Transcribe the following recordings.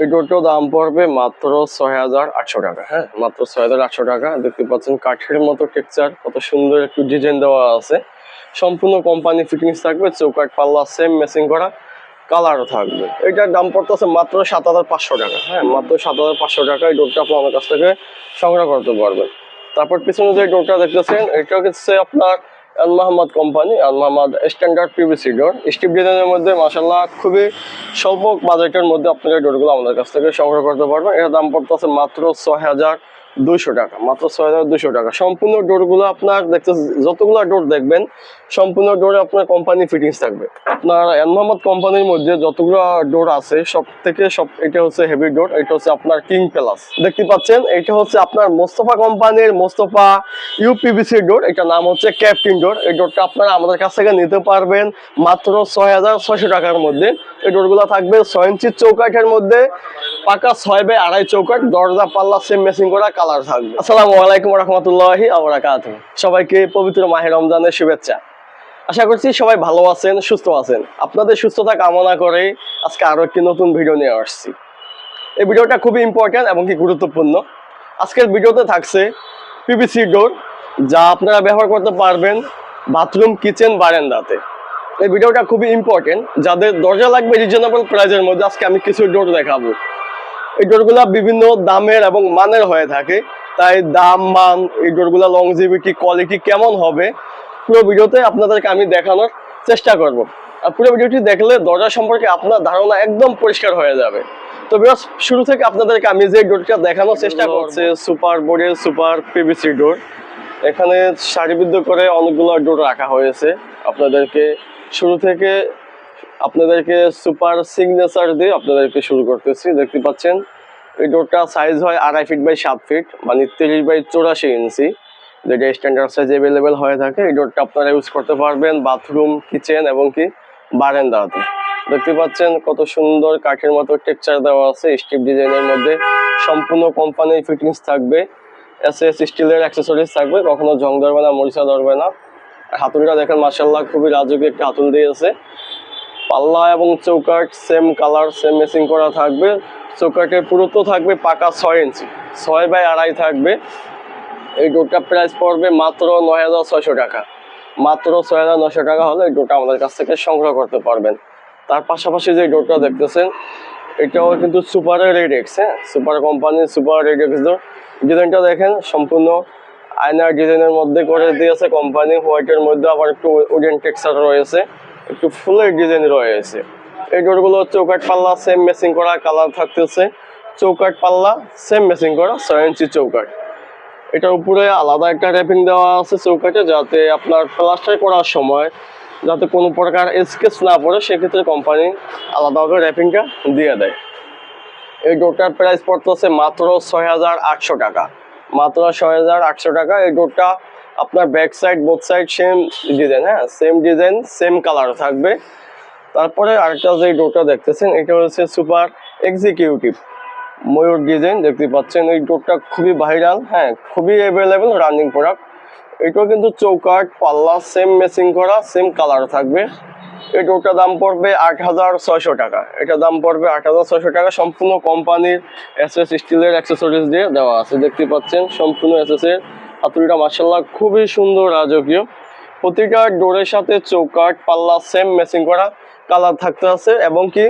এই ডোরটার দাম পড়বে মাত্র ৬,৮০০ টাকা। হ্যাঁ, মাত্র ৬,৮০০ টাকা। দেখতে পাচ্ছেন কাঠের মতো টেক্সচার, কত সুন্দর একটু ডিজাইন দেওয়া আছে। সম্পূর্ণ কোম্পানি ফিটিংস থাকবে, চৌকাঠ পাল্লা সেম ম্যাচিং করা, কালারও থাকবে। এটার দাম পড়তেছে মাত্র ৭,৫০০ টাকা। হ্যাঁ, মাত্র ৭,৫০০ টাকা। এই ডোরটা আপনি আমার কাছ থেকে সংগ্রহ করতে পারবেন। তারপর পিছনে যে ডোরটা দেখতেছেন, এটা হচ্ছে আপনার Al Mahmud company, Al Mahmud standard PVC door. স্টিপ ডিজাইনের মধ্যে মাশাআল্লাহ খুবই স্বল্প বাজেটের মধ্যে আপনারা ডোরগুলো আমাদের কাছ থেকে সংগ্রহ করতে পারবেন। এর দাম পড়তেছে মাত্র ৬,২০০ টাকা। মাত্র ৬,২০০ টাকা। সম্পূর্ণ ডোরগুলো আপনার দেখতে, যতগুলো ডোর দেখবেন সম্পূর্ণ ডোরে আপনার কোম্পানি ফিটিংস থাকবে। আপনার আল মাহমদ কোম্পানির মধ্যে যতগুলো ডোর আছে সব এটা হচ্ছে হেভি ডোর। এটা হচ্ছে আপনার কিং প্লাস। দেখতে পাচ্ছেন এটা হচ্ছে আপনার মোস্তফা কোম্পানির মোস্তফা ইউপিভিসি ডোর। এটা নাম হচ্ছে ক্যাপ্টেন ডোর। এই ডোরটা আপনারা আমাদের কাছ থেকে নিতে পারবেন মাত্র ৬,৬০০ টাকার মধ্যে। এই ডোরগুলো থাকবে ৬ ইঞ্চি চৌকাঠের মধ্যে, পাকা ৬/২.৫ চৌকাঠ, দরজা পাল্লা সেম ম্যাচিং করা, কালার থাকবে। আসসালামু আলাইকুম ওয়া রাহমাতুল্লাহি ওয়া বারাকাতুহু। সবাইকে পবিত্র মাহে রমজানের শুভেচ্ছা। আশা করছি সবাই ভালো আছেন, সুস্থ আছেন। আপনাদের সুস্থতা কামনা করে আজকে আরো একটি নতুন ভিডিও নিয়ে আসছি। এই ভিডিওটা খুবই ইম্পর্টেন্ট এবং কি গুরুত্বপূর্ণ। আজকের ভিডিওতে থাকছে পিভিসি ডোর, যা আপনারা ব্যবহার করতে পারবেন বাথরুম, কিচেন, বারান্দাতে। এই ভিডিওটা খুবই ইম্পর্টেন্ট। যাদের দরজা লাগবে রিজনেবল প্রাইসের মধ্যে, আজকে আমি কিছু ডোর দেখাবো। এই ডোরগুলা বিভিন্ন দামের এবং মানের হয়ে থাকে, তাই দাম, মান, এই ডোরগুলা লংজিভিটি, কোয়ালিটি কেমন হবে পুরো ভিডিওতে আপনাদেরকে আমি দেখানোর চেষ্টা করব। আর পুরো ভিডিওটি দেখলে দরজা সম্পর্কে আপনার ধারণা একদম পরিষ্কার হয়ে যাবে। তো ভিউয়ার্স, শুরু থেকে আপনাদেরকে আমি যে ডোরটা দেখানোর চেষ্টা করছি, সুপার বোর্ডের সুপার পিভিসি ডোর। এখানে সারিবদ্ধ করে অনেকগুলো ডোর রাখা হয়েছে। শুরু থেকে আপনাদেরকে সুপার সিগনেচার দিয়ে আপনাদেরকে শুরু করতেছি। দেখতে পাচ্ছেন এই ডোরটা সাইজ হয় ২.৫ ফিট বাই ৭ ফিট, মানে ৩০/৮৪ ইঞ্চি, যেটা স্ট্যান্ডার্ড সাইজ অ্যাভেলেবেল হয়ে থাকে। এই ডোরটা আপনারা ইউজ করতে পারবেন বাথরুম, কিচেন এবং কি বারান্দাতে। দেখতে পাচ্ছেন কত সুন্দর কাঠের মতো টেক্সচার দেওয়া আছে, স্টিপ ডিজাইনের মধ্যে। সম্পূর্ণ কোম্পানির ফিটিংস থাকবে, এসএস স্টিলের অ্যাক্সেসরিজ থাকবে, কখনো জং ধরবে না, মরিচা ধরবে না। হাতুড়িটা দেখেন মাশাআল্লাহ খুবই রাজকীয় একটা হাতুল দিয়েছে। পাল্লা এবং চৌকাঠ সেম কালার সেম ম্যাচিং করা থাকবে। চৌকাঠের পুরুত্ব থাকবে পাকা ৬ ইঞ্চি, ৬/২.৫ থাকবে। এই ডোরটা প্রাইস পড়বে মাত্র ৯,৬০০ টাকা। মাত্র ৬,৯০০ টাকা হলে এই ডোরটা আমাদের কাছ থেকে সংগ্রহ করতে পারবেন। তার পাশাপাশি যে ডোরটা দেখতেছেন, এটাও কিন্তু সুপারের রেডেক্স। হ্যাঁ, সুপার কোম্পানির সুপার রেডেক্স ডোর। ডিজাইনটা দেখেন সম্পূর্ণ আয়নার ডিজাইনের মধ্যে করে দিয়েছে কোম্পানি। হোয়াইটের মধ্যে আবার একটু উডেন টেক্সচার রয়েছে, একটু ফুলের ডিজাইন রয়েছে। এই ডোরগুলো চৌকাঠ পাল্লা সেম ম্যাচিং করা, কালার থাকতেছে। চৌকাঠ পাল্লা সেম ম্যাচিং করা, ৬ ইঞ্চি চৌকাঠ। এটার উপরে আলাদা একটা র্যাপিং দেওয়া আছে চৌকাঠে, যাতে আপনার প্লাস্টার করার সময় যাতে কোনো প্রকার স্কেচ না পড়ে, সেক্ষেত্রে কোম্পানি আলাদাভাবে র্যাপিংটা দিয়ে দেয়। এই ডোরটার প্রাইস পড়তেছে মাত্র ৬,৮০০ টাকা। মাত্র ৬,৮০০ টাকা। এই ডোরটা আপনার back side both side same design. হ্যাঁ, সেম ডিজাইন সেম কালার থাকবে। তারপরে আরেকটা যে ডোরটা দেখতেছেন, এটা হচ্ছে সুপার এক্সিকিউটিভ ময়ূর ডিজাইন। দেখতে পাচ্ছেন এই ডোরটা খুবই ভাইরাল। হ্যাঁ, খুবই অ্যাভেলেবেল রানিং প্রোডাক্ট। এটাও কিন্তু চৌকাঠ পাল্লা সেম ম্যাচিং করা, সেম কালার থাকবে। এই ডোরটার দাম পড়বে ৮,৬০০ টাকা। এটা দাম পড়বে ৮,৬০০ টাকা। সম্পূর্ণ কোম্পানির এসএস স্টিলের অ্যাক্সেসরিজ দিয়ে দেওয়া আছে। দেখতে পাচ্ছেন সম্পূর্ণ এসএস এর হাতুড়িটা মাশাআল্লাহ খুবই সুন্দর, রাজকীয়। প্রতিটা ডোরের সাথে চৌকাঠ পাল্লা সেম ম্যাচিং করা, কালার থাকতে আছে এবং কি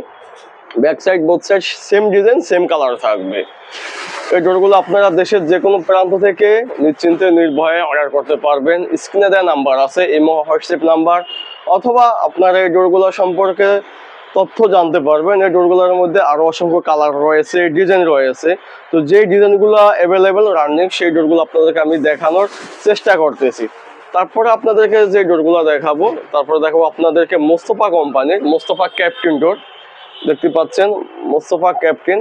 back side both side same design same colour থাকবে। এই ডোরগুলো আপনারা দেশের যে কোনো প্রান্ত থেকে নিশ্চিন্তে নির্ভয়ে অর্ডার করতে পারবেন। স্ক্রিনে দেওয়া নাম্বার আছে, ইমো, হোয়াটসঅ্যাপ নাম্বার, অথবা আপনারা এই ডোরগুলো সম্পর্কে তথ্য জানতে পারবেন। এই ডোরগুলোর মধ্যে আরও অসংখ্য কালার রয়েছে, ডিজাইন রয়েছে। তো যেই ডিজাইনগুলো অ্যাভেলেবেল রানিং, সেই ডোরগুলো আপনাদেরকে আমি দেখানোর চেষ্টা করতেছি। তারপরে আপনাদেরকে যে ডোরগুলো দেখাবো, আপনাদেরকে মোস্তফা কোম্পানির মোস্তফা ক্যাপ্টেন ডোর। দেখতে পাচ্ছেন মোস্তফা ক্যাপ্টেন।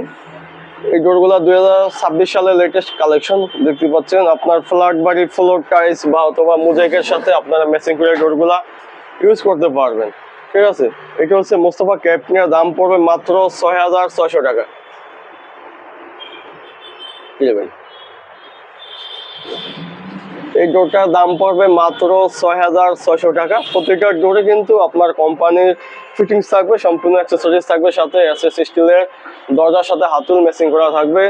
এই ডোরগুলো 2026 সালের লেটেস্ট কালেকশন। দেখতে পাচ্ছেন আপনার ফ্ল্যাট বাড়ি, ফ্লোর টাইলস বা অথবা মোজাইকের সাথে আপনারা ম্যাচিং করে ডোরগুলা ইউজ করতে পারবেন। ঠিক আছে, এটা হচ্ছে মোস্তফা ক্যাপ্টেনের দাম পড়বে মাত্র ৬,৬০০ টাকা। এই ডোরটার দাম পড়বে মাত্র ৬,৬০০ টাকা। প্রতিটা ডোরে কিন্তু আপনার কোম্পানির ফিটিংস থাকবে, সম্পূর্ণ অ্যাক্সেসরিজ থাকবে, সাথে এসএস স্টিলের দরজার সাথে হাতুল ম্যাচিং করা থাকবে,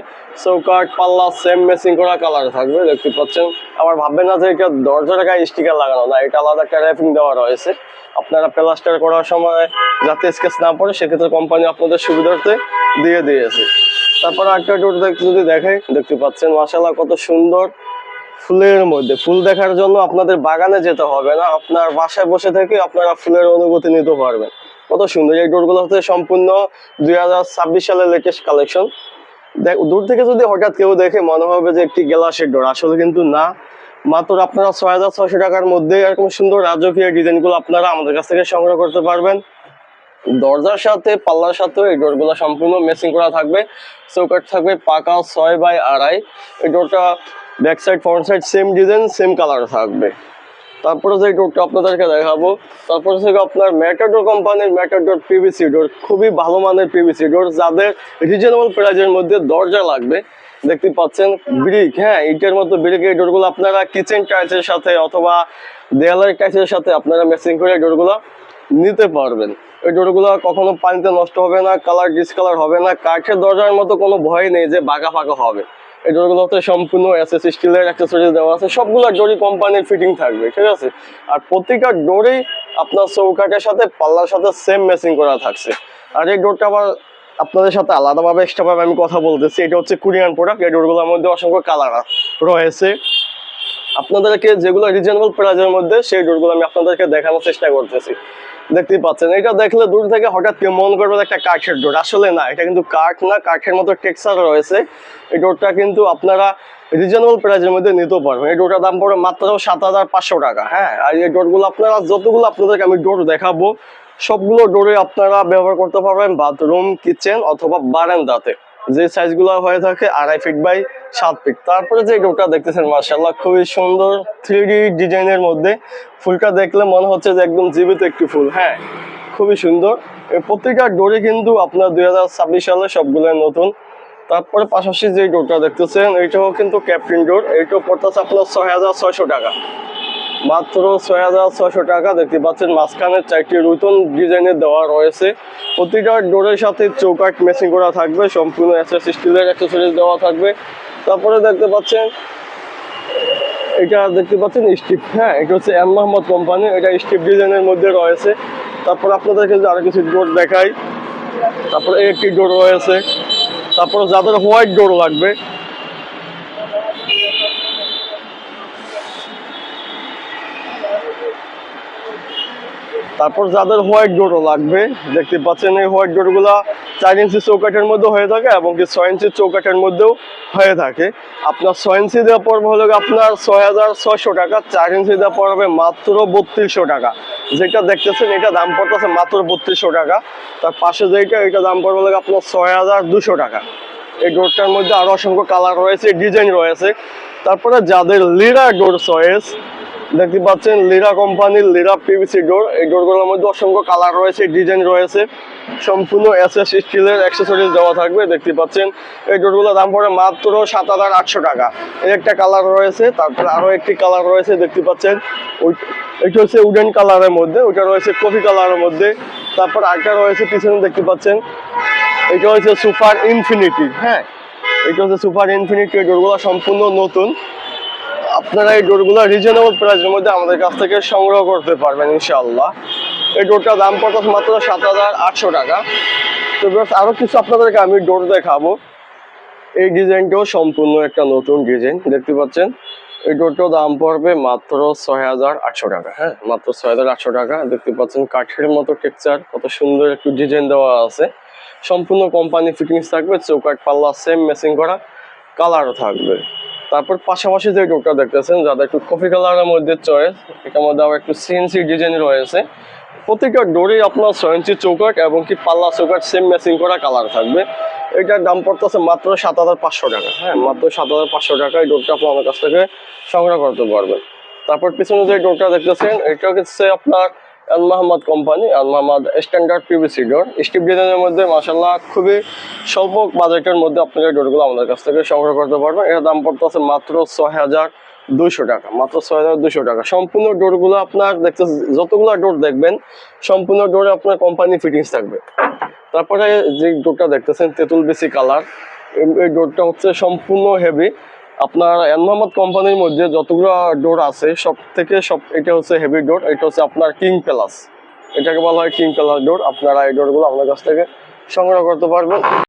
চৌকাঠ পাল্লা সেম ম্যাচিং করা কালার থাকবে দেখতে পাচ্ছেন। আবার ভাববেন না যে এটা দরজার গায়ে স্টিকার লাগানো, না, এটা আলাদা একটা র্যাপিং দেওয়া রয়েছে। আপনারা প্লাস্টার করার সময় যাতে স্কেচ না পড়ে সেক্ষেত্রে কোম্পানি আপনাদের সুবিধার্থে দিয়ে দিয়েছে। তারপর একটা ডোর যদি দেখাই, দেখতে পাচ্ছেন মাশাআল্লাহ কত সুন্দর ফুলের মধ্যে। ফুল দেখার জন্য আপনাদের বাগানে যেতে হবে না, আপনার বাসায় বসে থেকে আপনারা ফুলের অনুভূতি নিতে পারবেন। কত সুন্দর এই ডোরগুলো হচ্ছে সম্পূর্ণ 2026 সালের লেটেস্ট কালেকশন। দূর থেকে যদি হঠাৎ কেউ দেখে মনে হবে যে একটি গ্লাসের ডোর, আসলে কিন্তু না। মাত্র আপনারা 6,600 টাকার মধ্যে এরকম সুন্দর রাজকীয় ডিজাইনগুলো আপনারা আমাদের কাছ থেকে সংগ্রহ করতে পারবেন। দরজার সাথে পাল্লার সাথে এই ডোরগুলো সম্পূর্ণ ম্যাচিং করা থাকবে। চৌকাঠ থাকবে পাকা 6x2। এই ডোরটা back side front side same design same colour থাকবে। তারপরে যে ডোরটা আপনাদেরকে দেখাবো, তারপরে থেকে আপনার ম্যাটাডোর কোম্পানির ম্যাটাডোর পিভিসি ডোর, খুবই ভালো মানের পিভিসি ডোর। যাদের রিজনেবল প্রাইজের মধ্যে দরজা লাগবে, দেখতে পাচ্ছেন ব্রিক, হ্যাঁ ইটের মতো ব্রিক। এই ডোরগুলো আপনারা কিচেন টাইলসের সাথে অথবা দেয়ালের টাইলসের সাথে আপনারা ম্যাচিং করে ডোরগুলো নিতে পারবেন। এই ডোরগুলো কখনো পানিতে নষ্ট হবে না, কালার ডিসকালার হবে না। কাঠের দরজার মতো কোনো ভয় নেই যে বাঁকা ফাঁকা হবে। এই ডোরগুলোতে সম্পূর্ণ এসএস স্টিলের অ্যাক্সেসরিজ দেওয়া আছে, সবগুলো ডোরই কোম্পানির ফিটিং থাকবে, ঠিক আছে। আর প্রতিটা ডোরেই আপনার চৌকাঠের সাথে পাল্লার সাথে সেম ম্যাচিং করা থাকছে। আর এই ডোরটা আবার আপনাদের সাথে আলাদাভাবে এক্সট্রাভাবে আমি কথা বলতেছি, এটা হচ্ছে কোরিয়ান প্রোডাক্ট। এই ডোরগুলোর মধ্যে অসংখ্য কালার রয়েছে। আপনাদেরকে যেগুলো রিজনেবল প্রাইজের মধ্যে সেই ডোরগুলো আমি আপনাদেরকে দেখানোর চেষ্টা করতেছি। দেখতেই পাচ্ছেন, এটা দেখলে দূর থেকে হঠাৎ কেউ মন করবে একটা কাঠের ডোর, আসলে না, এটা কিন্তু কাঠ না, কাঠের মতো টেক্সচার রয়েছে। এই ডোরটা কিন্তু আপনারা রিজনেবল প্রাইজের মধ্যে নিতে পারবেন। এই ডোরটার দাম পড়বে মাত্র 7,500 টাকা। হ্যাঁ, আর এই ডোরগুলো আপনারা যতগুলো আপনাদেরকে আমি ডোর দেখাবো সবগুলো ডোরে আপনারা ব্যবহার করতে পারবেন বাথরুম, কিচেন অথবা বারান্দাতে। যে সাইজগুলো হয়ে থাকে 2.5 ফিট বাই 7 ফিট। তারপরে যে ডোরটা দেখতেছেন মাশাআল্লাহ খুবই সুন্দর 3D ডিজাইনের মধ্যে। ফুলটা দেখলে মনে হচ্ছে যে একদম জীবিত একটি ফুল, হ্যাঁ খুবই সুন্দর। এই প্রত্যেকটা ডোরে কিন্তু আপনার 2026 সালে সবগুলো নতুন। তারপরে পাশাপাশি যে ডোরটা দেখতেছেন এটাও কিন্তু ক্যাপ্টেন ডোর, এটাও পড়তেছে আপনার 6,600 টাকা, মাত্র 6,600 টাকা। দেখতে পাচ্ছেন মাঝখানে 4টি রুতন ডিজাইনের দেওয়া রয়েছে। প্রতিটা ডোরের সাথে চৌকাঠ ম্যাচিং করা থাকবে, সম্পূর্ণ এসএস স্টিলের অ্যাক্সেসরিজ দেওয়া থাকবে। তারপরে দেখতে পাচ্ছেন এটা দেখতে পাচ্ছেন স্টিপ, হ্যাঁ এটা হচ্ছে এম মোহাম্মদ কোম্পানি, এটা স্টিপ ডিজাইনের মধ্যে রয়েছে। তারপর আপনাদেরকে আরো কিছু ডোর দেখাই। তারপরে একটি ডোর রয়েছে। তারপরে যাদের হোয়াইট ডোর লাগবে, দেখতে পাচ্ছেন এই হোয়াইট ডোর গুলা 4 ইঞ্চি চৌকাঠের মধ্যে হয়ে থাকে এবং কি 6 ইঞ্চি চৌকাঠের মধ্যেও হয়ে থাকে। আপনার 6 ইঞ্চি দেওয়া পড়বে হলো আপনার 6,600 টাকা, 4 ইঞ্চি দেওয়া পড়বে মাত্র 3200 টাকা। যেটা দেখতেছেন এটা দাম পড়তেছে মাত্র 3200 টাকা। তার পাশে যেটা এটা দাম পড়বে হলো আপনার 6,200 টাকা। এই ডোরটার মধ্যে আরো অসংখ্য কালার রয়েছে, ডিজাইন রয়েছে। তারপরে যাদের লিরা ডোর চয়েস, দেখতে পাচ্ছেন লিরা কোম্পানির লিরা পিভিসি ডোর। এই ডোরগুলোর মধ্যে অসংখ্য কালার রয়েছে, ডিজাইন রয়েছে, সম্পূর্ণ এসএস স্টিলের অ্যাক্সেসরিজ দেওয়া থাকবে। দেখতে পাচ্ছেন এই ডোরগুলোর দাম পড়ে মাত্র 7,800 টাকা। এর একটা কালার রয়েছে, তারপরে আরো একটি কালার রয়েছে দেখতে পাচ্ছেন, এটা হচ্ছে উডেন কালারের মধ্যে, ওইটা রয়েছে কফি কালারের মধ্যে। তারপর আরেকটা রয়েছে পিছনে দেখতে পাচ্ছেন, এটা হচ্ছে সুপার ইনফিনিটি, হ্যাঁ এটা হচ্ছে সুপার ইনফিনিটি। এই ডোরগুলো সম্পূর্ণ নতুন। আপনারা এই ডোরগুলো রিজনেবল প্রাইসের মধ্যে আমাদের কাছ থেকে সংগ্রহ করতে পারবেন ইনশাআল্লাহ। এই ডোরটার দাম পড়ছে মাত্র 7,800 টাকা। তো আরো কিছু আপনাদেরকে আমি ডোর দেখাবো। এই ডিজাইনটাও সম্পূর্ণ একটা নতুন ডিজাইন, দেখতে পাচ্ছেন। এই ডোরটাও দাম পড়বে মাত্র 6,800 টাকা, হ্যাঁ মাত্র 6,800 টাকা। দেখতে পাচ্ছেন কাঠের মতো টেক্সচার, কত সুন্দর একটু ডিজাইন দেওয়া আছে। সম্পূর্ণ কোম্পানি ফিটিংস থাকবে, চৌকাঠ পাল্লা সেম ম্যাচিং করা কালারও থাকবে। তারপর পাশাপাশি যে ডোরটা দেখতেছেন যাদের একটু কফি কালারের মধ্যে চয়েস, এটার মধ্যে আবার একটু সিএনসি ডিজাইন রয়েছে। প্রত্যেকটা ডোরেই আপনার 6 ইঞ্চি চৌকাঠ এবং কি পাল্লা চৌকাঠ সেম ম্যাচিং করা কালার থাকবে। এটার দাম পড়তেছে মাত্র 7,500 টাকা, হ্যাঁ মাত্র 7,500 টাকা। এই ডোরটা আপনি আমার কাছ থেকে সংগ্রহ করতে পারবেন। তারপর পিছনে যে ডোরটা দেখতেছেন এটা হচ্ছে আপনার Al Mohammad company, Al Mohammad standard PVC door, স্টিপ ডিজাইনের মধ্যে মাশাআল্লাহ খুবই স্বল্প বাজেটের মধ্যে আপনারা ডোরগুলো আমাদের কাছ থেকে সংগ্রহ করতে পারবেন। এর দাম পড়তেছে মাত্র 6,200 টাকা, মাত্র 6,200 টাকা। সম্পূর্ণ ডোরগুলো আপনার দেখতে, যতগুলো ডোর দেখবেন সম্পূর্ণ ডোরে আপনার কোম্পানি ফিটিংস থাকবে। তারপরে যে ডোরটা দেখতেছেন তেঁতুল বেসি কালার, এই ডোরটা হচ্ছে সম্পূর্ণ হেভি। আপনার এন মোহাম্মদ কোম্পানির মধ্যে যতগুলো ডোর আছে সব এটা হচ্ছে হেভি ডোর। এটা হচ্ছে আপনার কিং প্লাস, এটাকে বলা হয় কিং প্লাস ডোর। আপনারা এই ডোরগুলো আমাদের কাছ থেকে সংগ্রহ করতে পারবেন।